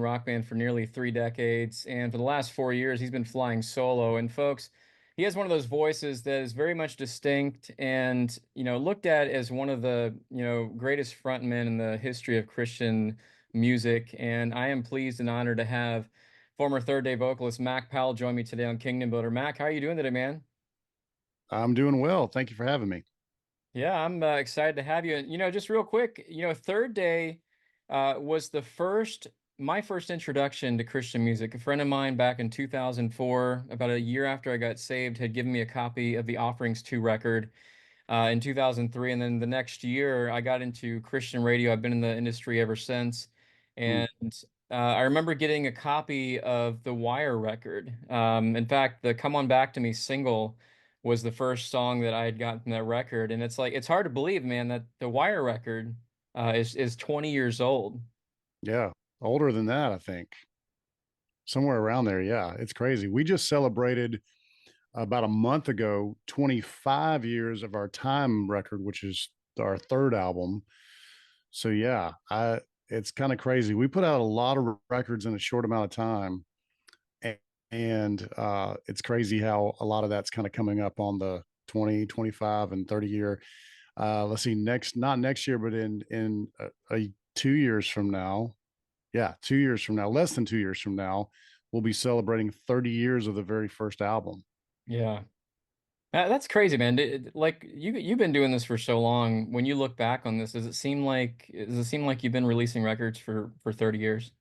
rock band for nearly 3 decades, and for the last 4 years, he's been flying solo. And folks, he has one of those voices that is very much distinct and, looked at as one of the, greatest frontmen in the history of Christian music. And I am pleased and honored to have former Third Day vocalist Mac Powell join me today on Kingdom Builder. Mac, how are you doing today, man? I'm doing well. Thank you for having me. Yeah, I'm excited to have you. And just real quick, Third Day was my first introduction to Christian music. A friend of mine back in 2004, about a year after I got saved, had given me a copy of the Offerings 2 record in 2003. And then the next year, I got into Christian radio. I've been in the industry ever since. Hmm. And I remember getting a copy of the Wire record. In fact, the Come On Back to Me single was the first song that I had gotten from that record. And it's hard to believe, man, that the Wire record is 20 years old. Yeah, older than that, I think. Somewhere around there. Yeah, it's crazy. We just celebrated about a month ago 25 years of our Time record, which is our third album. So yeah, I it's kind of crazy. We put out a lot of records in a short amount of time, and it's crazy how a lot of that's kind of coming up on the 20, 25, and 30 year. Let's see, not next year, but in 2 years from now, yeah, 2 years from now, less than 2 years from now, we'll be celebrating 30 years of the very first album. Yeah. That's crazy, man. Like you've been doing this for so long. When you look back on this, does it seem like you've been releasing records for 30 years?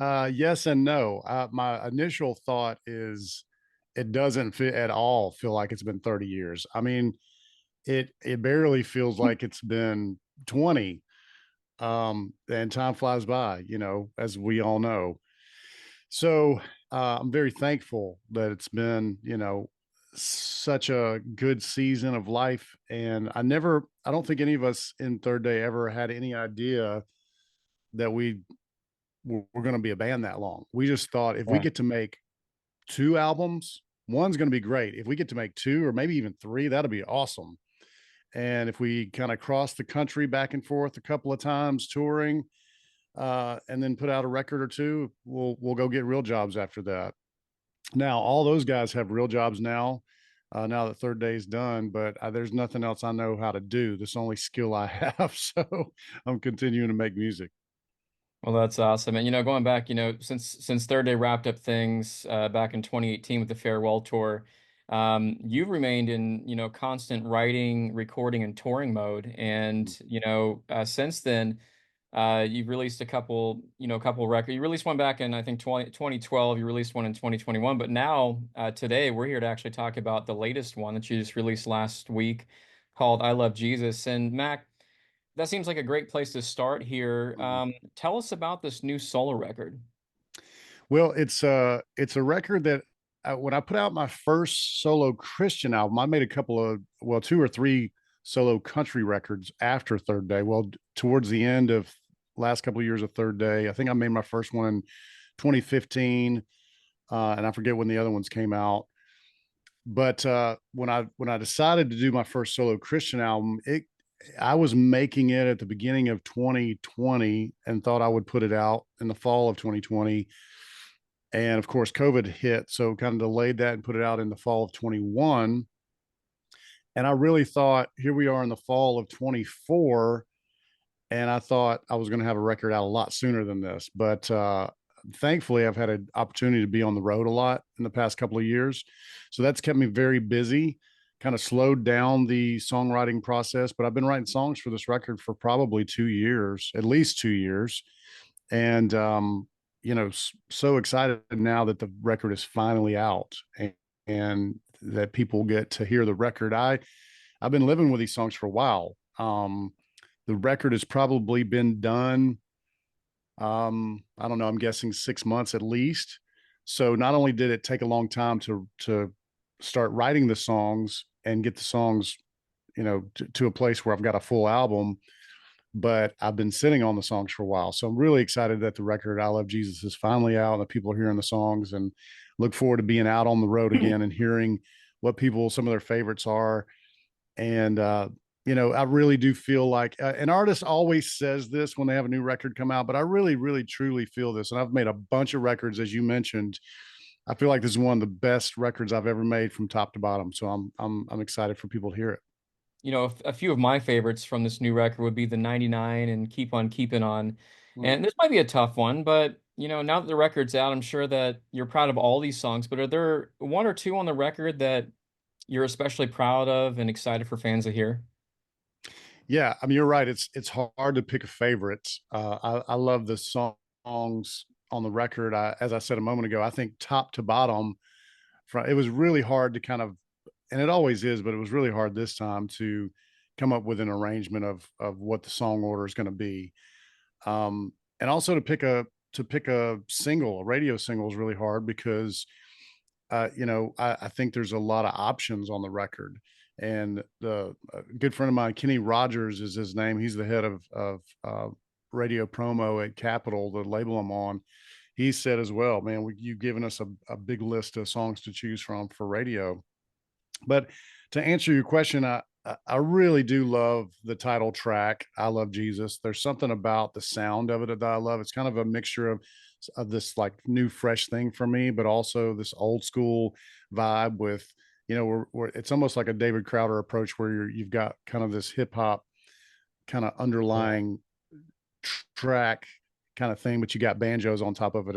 Yes and no. My initial thought is it doesn't fit at all feel like it's been 30 years. I mean, it barely feels like it's been 20. And time flies by, as we all know. So I'm very thankful that it's been, such a good season of life. And I don't think any of us in Third Day ever had any idea that we were going to be a band that long. We just thought if we Yeah. get to make two albums, one's going to be great. If we get to make two or maybe even three, that'll be awesome. And if we kind of cross the country back and forth a couple of times touring, and then put out a record or two, we'll go get real jobs after that. Now, all those guys have real jobs now. Now that Third Day is done, but there's nothing else I know how to do. This only skill I have, so I'm continuing to make music. Well, that's awesome. And going back, since Third Day wrapped up things back in 2018 with the farewell tour, you've remained in, constant writing, recording, and touring mode. And, since then, you've released a couple records. You released one back in, I think, 2012. You released one in 2021. But now, today, we're here to actually talk about the latest one that you just released last week called I Love Jesus. And Mac, that seems like a great place to start here. Mhm. Tell us about this new solo record. Well, it's a record that when I put out my first solo Christian album, I made a couple of two or three solo country records after Third Day. Well, towards the end of last couple of years of Third Day, I think I made my first one in 2015, and I forget when the other ones came out. But when I decided to do my first solo Christian album, it I was making it at the beginning of 2020 and thought I would put it out in the fall of 2020. And of course, COVID hit, so kind of delayed that and put it out in the fall of 21. And I really thought, here we are in the fall of 24, and I thought I was going to have a record out a lot sooner than this. But thankfully, I've had an opportunity to be on the road a lot in the past couple of years. So that's kept me very busy, kind of slowed down the songwriting process. But I've been writing songs for this record for probably 2 years, at least 2 years. And, so excited now that the record is finally out and that people get to hear the record. I've been living with these songs for a while. The record has probably been done, I don't know, I'm guessing 6 months at least. So not only did it take a long time to start writing the songs and get the songs, to a place where I've got a full album, but I've been sitting on the songs for a while. So I'm really excited that the record I Love Jesus is finally out and that people are hearing the songs, and look forward to being out on the road again and hearing what some of their favorites are. And I really do feel like an artist always says this when they have a new record come out, but I really, really, truly feel this. And I've made a bunch of records, as you mentioned. I feel like this is one of the best records I've ever made from top to bottom. So I'm excited for people to hear it. A few of my favorites from this new record would be the 99 and Keep on Keeping On. Mm. And this might be a tough one, but now that the record's out, I'm sure that you're proud of all these songs, but are there one or two on the record that you're especially proud of and excited for fans to hear? Yeah, I mean, you're right. It's hard to pick a favorite. I love the songs on the record. As I said a moment ago, I think top to bottom, it was really hard to kind of, and it always is, but it was really hard this time to come up with an arrangement of what the song order is going to be. And also to pick a single, a radio single is really hard because I think there's a lot of options on the record. And the good friend of mine, Kenny Rogers, is his name. He's the head of radio promo at Capitol, the label I'm on. He said as well, man, you've given us a big list of songs to choose from for radio. But to answer your question, I really do love the title track. I love Jesus. There's something about the sound of it that I love. It's kind of a mixture of this like new fresh thing for me, but also this old school vibe with it's almost like a David Crowder approach where you've got kind of this hip hop kind of Yeah. underlying track kind of thing, but you got banjos on top of it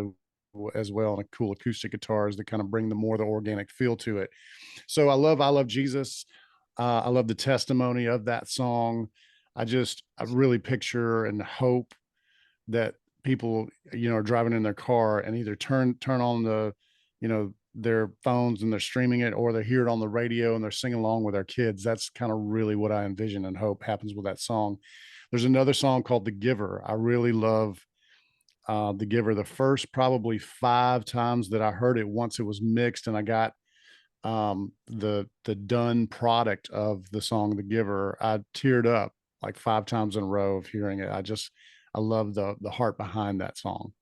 as well, and a cool acoustic guitars that kind of bring the organic feel to it. So I love Jesus. I love the testimony of that song. I really picture and hope that people, are driving in their car and either turn on their phones and they're streaming it, or they hear it on the radio and they're singing along with their kids. That's kind of really what I envision and hope happens with that song. There's another song called The Giver. I really love The Giver. The first probably 5 times that I heard it, once it was mixed and I got the done product of the song The Giver, I teared up like 5 times in a row of hearing it. I love the heart behind that song.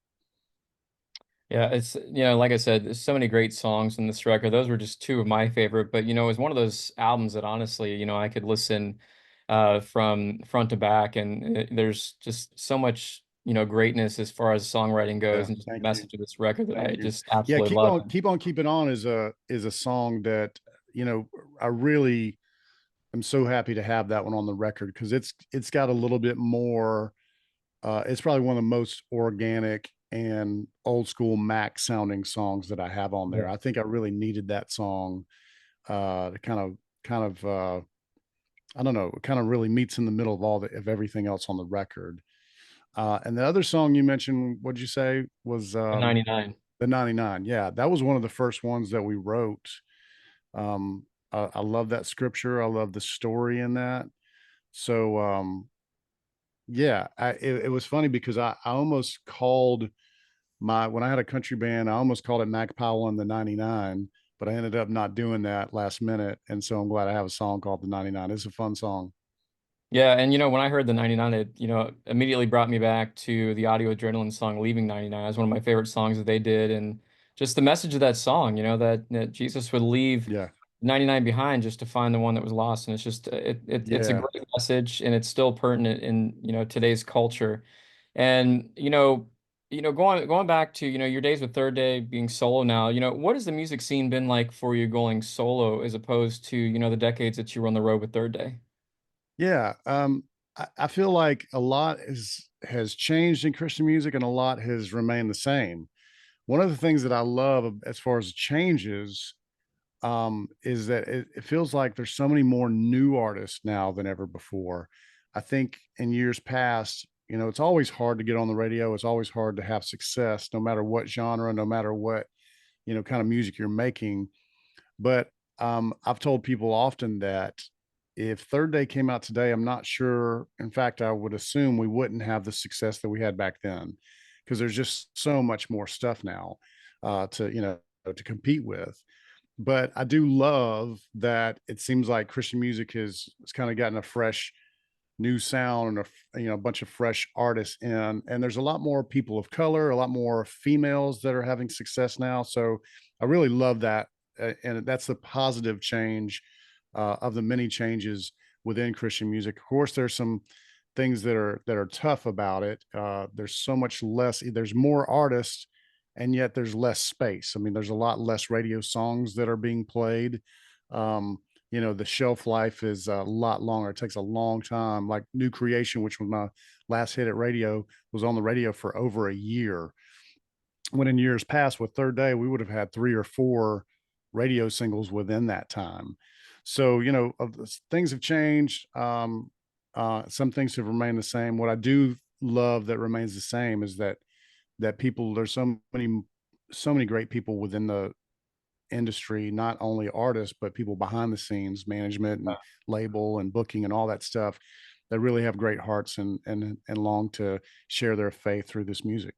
Yeah, it's like I said, there's so many great songs in this record. Those were just two of my favorite, but it's one of those albums that honestly, I could listen from front to back, and there's just so much, greatness as far as songwriting goes Yeah, and just the thank you. message of this record that I Thank you. just Yeah, absolutely love. keep on keeping on is a song that, I really am so happy to have that one on the record because it's got a little bit more. It's probably one of the most organic and old school Mac sounding songs that I have on Yeah. there. I think I really needed that song to kind of I don't know, kind of really meets in the middle of of everything else on the record. And the other song you mentioned, what'd you say was The 99. the 99? Yeah, that was one of the first ones that we wrote. I love that scripture. I love the story in that. So yeah, it was funny because I almost called when I had a country band, I almost called it Mac Powell and the 99, but I ended up not doing that last minute. And so I'm glad I have a song called the 99. It's a fun song. Yeah, and when I heard the 99, it immediately brought me back to the Audio Adrenaline song Leaving 99. It's one of my favorite songs that they did, and just the message of that song, that Jesus would leave Yeah. 99 behind just to find the one that was lost. And it's just it's a Yeah. great message, and it's still pertinent in today's culture. And going back to your days with Third Day being solo now, what has the music scene been like for you going solo as opposed to the decades that you were on the road with Third Day? Yeah. I feel like a lot has changed in Christian music and a lot has remained the same. One of the things that I love as far as changes is that it feels like there's so many more new artists now than ever before. I think in years past, it's always hard to get on the radio. It's always hard to have success, no matter what genre, no matter what, kind of music you're making. But I've told people often that if Third Day came out today, I'm not sure. In fact, I would assume we wouldn't have the success that we had back then because there's just so much more stuff now to compete with. But I do love that it seems like Christian music has kind of gotten a fresh new sound and a bunch of fresh artists in, and there's a lot more people of color, a lot more females that are having success now. So I really love that, and that's the positive change of the many changes within Christian music. Of course, there's some things that are tough about it. There's so much less. There's more artists, and yet there's less space. I mean, there's a lot less radio songs that are being played. Um, the shelf life is a lot longer. It takes a long time. Like New Creation, which was my last hit at radio, was on the radio for over a year. When in years past with Third Day, we would have had 3 or 4 radio singles within that time. So, things have changed. Some things have remained the same. What I do love that remains the same is that people, there's so many great people within the industry, not only artists, but people behind the scenes, management and label and booking and all that stuff, that really have great hearts and long to share their faith through this music.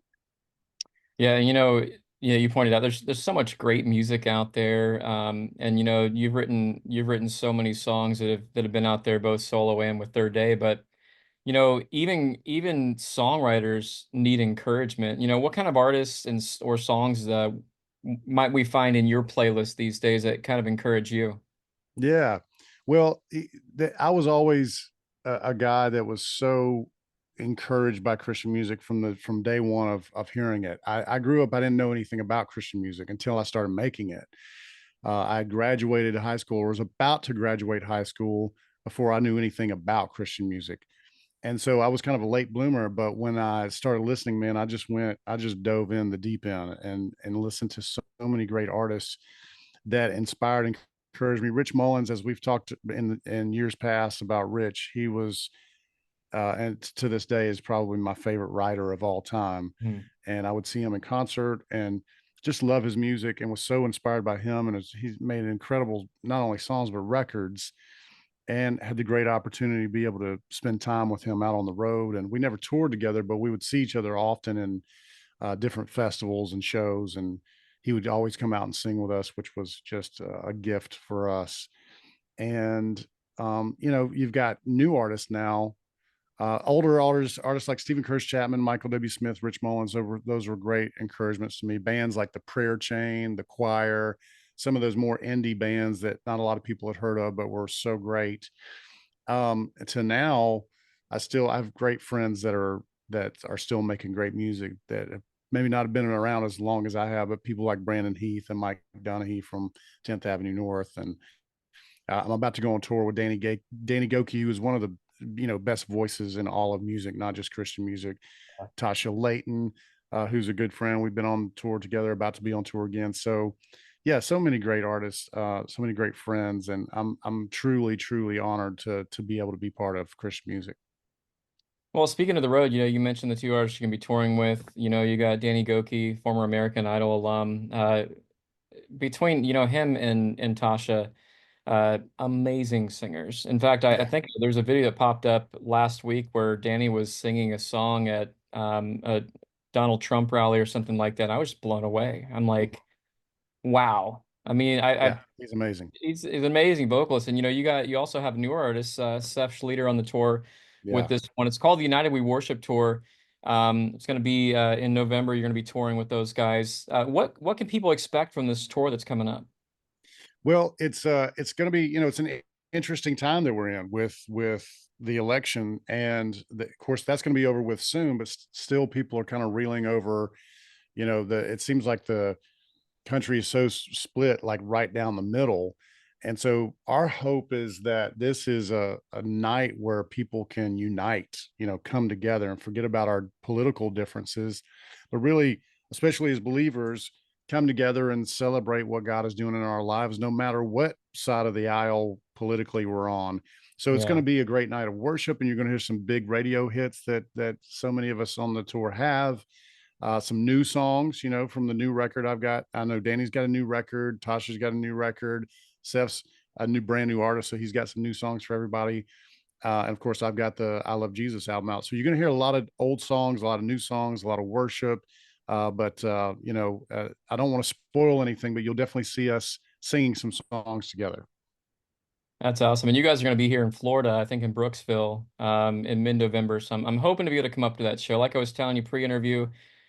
Yeah, you pointed out there's so much great music out there. And you've written so many songs that have been out there both solo and with Third Day, but even songwriters need encouragement. What kind of artists or songs might we find in your playlist these days that kind of encourage you? Yeah. Well, I was always a guy that was so encouraged by Christian music from day one of hearing it. I grew up, I didn't know anything about Christian music until I started making it. I graduated high school, or was about to graduate high school, before I knew anything about Christian music. And so I was kind of a late bloomer, but when I started listening, man, I just dove in the deep end and listened to so many great artists that inspired and encouraged me. Rich Mullins, as we've talked in years past about Rich, he was and to this day is probably my favorite writer of all time. Hmm. And I would see him in concert and just love his music, and was so inspired by him. And he's made incredible, not only songs, but records, and had the great opportunity to be able to spend time with him out on the road. And we never toured together, but we would see each other often in different festivals and shows. And he would always come out and sing with us, which was just a gift for us. And you've got new artists now, older artists like Stephen Curtis Chapman, Michael W. Smith, Rich Mullins. Those were great encouragements to me. Bands like the Prayer Chain, the Choir, some of those more indie bands that not a lot of people had heard of, but were so great. To now, I have great friends that are still making great music, that have maybe not have been around as long as I have, but people like Brandon Heath and Mike Donahue from 10th Avenue North. And I'm about to go on tour with Danny Goki, who is one of the best voices in all of music, not just Christian music. Tasha Layton, who's a good friend. We've been on tour together, about to be on tour again. So, yeah, so many great artists, so many great friends, and I'm truly, truly honored to be able to be part of Christian music. Well, speaking of the road, you mentioned the two artists you're gonna be touring with. You got Danny Goki, former American Idol alum. Between him and Tasha, amazing singers. In fact, I Yeah, think there's a video that popped up last week where Danny was singing a song at a Donald Trump rally or something like that. I was just blown away. I'm like, wow. I mean, yeah, he's amazing. he's an amazing vocalist, and you also have newer artists, Seth Schleter on the tour with Yeah. this one. It's called the United We Worship Tour. It's going to be in November. You're going to be touring with those guys. What can people expect from this tour that's coming up? Well, it's going to be, it's an interesting time that we're in with the election, and of course that's going to be over with soon. But still, people are kind of reeling over. It seems like the country is so split, like right down the middle. And so our hope is that this is a night where people can unite, come together and forget about our political differences, but really, especially as believers, come together and celebrate what God is doing in our lives, no matter what side of the aisle politically we're on. So it's going Yeah. to be a great night of worship, and you're going to hear some big radio hits that so many of us on the tour have, some new songs, from the new record I've got. I know Danny's got a new record. Tasha's got a new record. Seth's a brand new artist. So he's got some new songs for everybody. And of course, I've got the I Love Jesus album out. So you're going to hear a lot of old songs, a lot of new songs, a lot of worship. But I don't want to spoil anything, but you'll definitely see us singing some songs together. That's awesome. And you guys are going to be here in Florida, I think in Brooksville, in mid-November. So I'm hoping to be able to come up to that show. Like I was telling you pre-interview,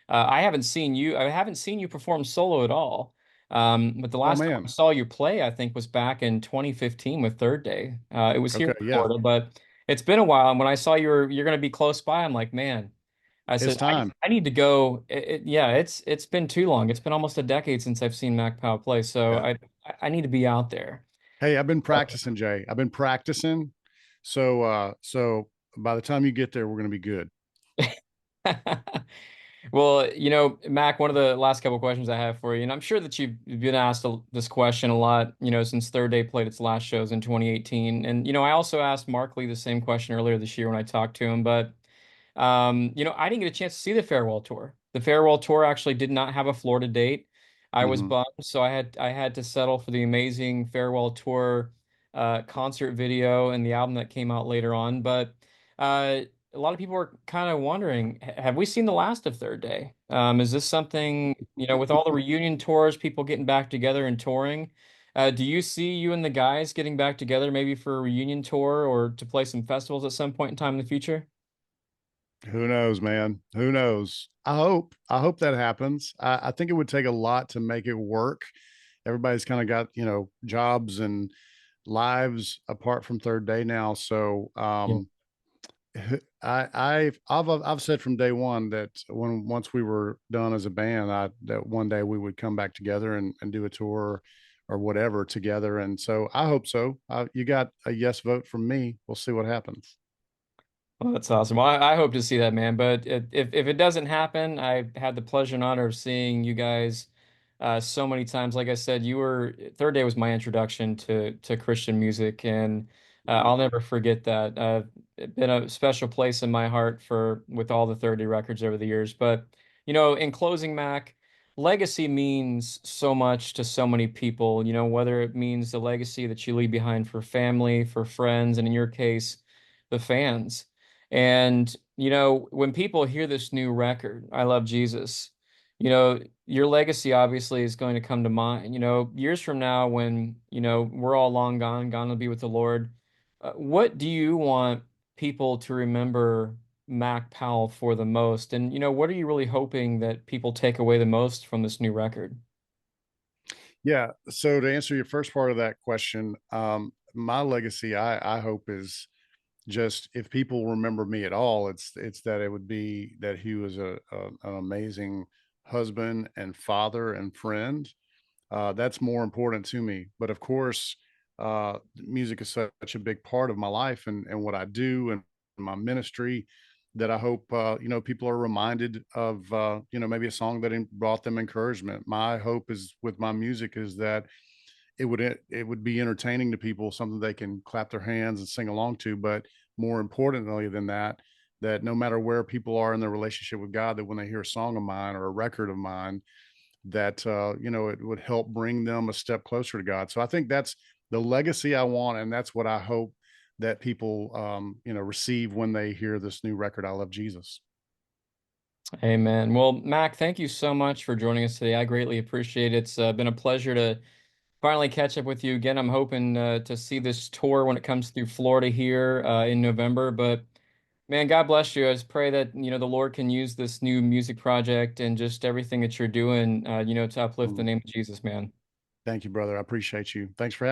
I haven't seen you perform solo at all. But the Oh last time I man. saw you play, I think, was back in 2015 with Third Day. It was here Okay. in Yeah. Florida, but it's been a while. And when I saw you're going to be close by, I'm like, man, I It's said, time. I need to go. Yeah, it's been too long. It's been almost a decade since I've seen Mac Powell play, so Yeah. I need to be out there. Hey, I've been practicing, Jay. I've been practicing. So by the time you get there, we're going to be good. Well, Mac, one of the last couple questions I have for you, and I'm sure that you've been asked this question a lot, since Third Day played its last shows in 2018. And, I also asked Mark Lee the same question earlier this year when I talked to him, but I didn't get a chance to see the farewell tour. The farewell tour actually did not have a Florida date. I was Hmm. bummed, so I had to settle for the amazing farewell tour concert video and the album that came out later on. But a lot of people are kind of wondering, have we seen the last of Third Day? Is this something, with all the reunion tours, people getting back together and touring? Do you see you and the guys getting back together maybe for a reunion tour or to play some festivals at some point in time in the future? Who knows, man? Who knows? I hope that happens. I think it would take a lot to make it work. Everybody's kind of got, jobs and lives apart from Third Day now. So Yeah. I've said from day one that once we were done as a band, that one day we would come back together and do a tour or whatever together. And so I hope so. You got a yes vote from me. We'll see what happens. Well, that's awesome. Well, I hope to see that, man. But if it doesn't happen, I had the pleasure and honor of seeing you guys so many times. Like I said, Third Day was my introduction to Christian music, and Mhm. I'll never forget that. It's been a special place in my heart for with all the Third Day records over the years. But in closing, Mac, legacy means so much to so many people. Whether it means the legacy that you leave behind for family, for friends, and in your case, the fans. And, when people hear this new record, I Love Jesus, your legacy obviously is going to come to mind. Years from now, when, we're all long gone to be with the Lord, what do you want people to remember Mac Powell for the most? And, what are you really hoping that people take away the most from this new record? Yeah. So to answer your first part of that question, my legacy, I hope is just if people remember me at all, it's that it would be that he was an amazing husband and father and friend. That's more important to me. But of course, music is such a big part of my life and what I do and my ministry that I hope people are reminded of maybe a song that brought them encouragement. My hope is with my music is that it would be entertaining to people, something they can clap their hands and sing along to. But more importantly than that, that no matter where people are in their relationship with God, that when they hear a song of mine or a record of mine, that it would help bring them a step closer to God. So I think that's the legacy I want, and that's what I hope that people receive when they hear this new record, I Love Jesus. Amen. Well, Mac, thank you so much for joining us today. I greatly appreciate it. It's been a pleasure to finally catch up with you again. I'm hoping to see this tour when it comes through Florida here in November. But man, God bless you. I just pray that the Lord can use this new music project and just everything that you're doing, to uplift the Mm. name of Jesus, man. Thank you, brother. I appreciate you. Thanks for having